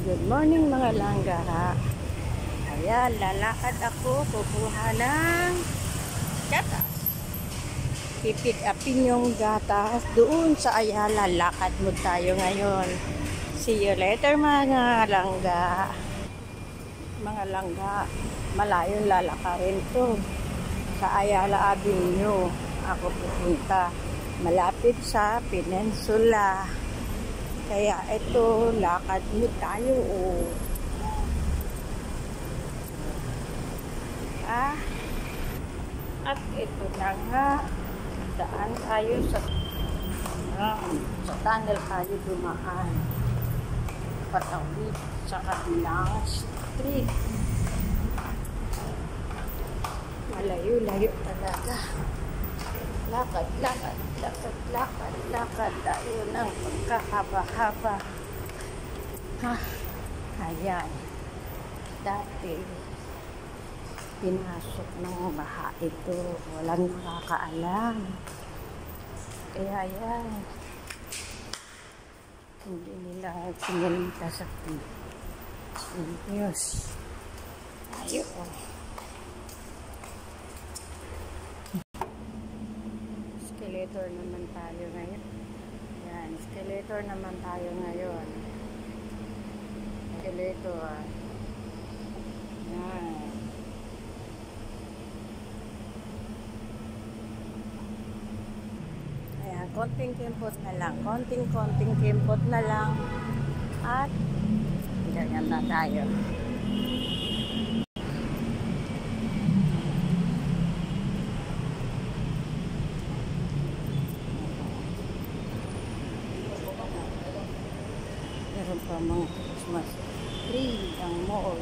Good morning mga langga. Ayan, lalakad ako, kukuha ng gatas. Pipick upin yung gatas doon sa Ayala. Lakad mo tayo ngayon. See you later mga langga. Mga langga, malayong lalakarin to. Sa Ayala Avenue ako pupunta. Malapit sa Peninsula. Kaya ito, lakad mo tayo. Oh. At ito na nga, daan tayo sa tunnel tayo dumaan. Patawid sa kabilang street. Malayo-layo talaga. Lakad tayo ng pagkahaba-haba. Ayan. Dati, pinasok ng baha ito. Walang nakakaalam. Kaya yan. Hindi nila pinalita sa news. Ayun. Escalator naman tayo ngayon. Yan, escalator naman tayo ngayon. Escalator. Yan. Ayan, konting kimpot na lang. Konting kimpot na lang. At ganyan na tayo. Meron pa mga Christmas tree ang mall.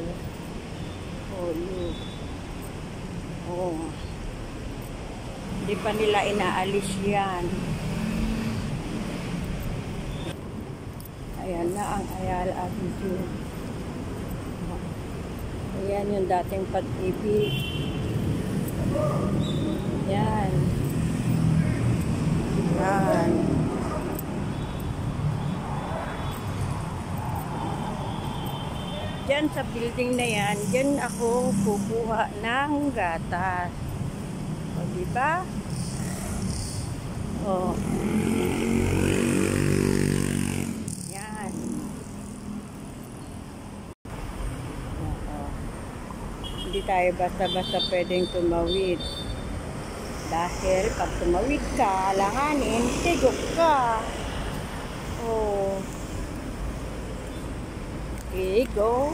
Oh. Hindi pa nila inaalis yan. Ayan na ang Ayala Avenue. Ayan yung dating Pag-ibig. Yan. Yan. Diyan sa building na yan, diyan ako kukuha ng gatas. O, diba? O. Yan. O. Hindi tayo basta-basta pwedeng tumawid. Dahil pag tumawid ka, alanganin, tigok ka. O. Okay, go.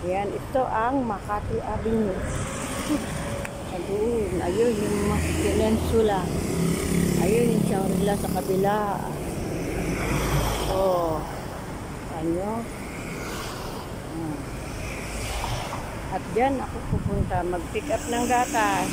Ayan, ito ang Makati Avenue. Ayun yung Peninsula. Ayun yung Shangri-La sa kabila. Oh. Ano? At dyan ako pupunta mag-pick up ng gatas.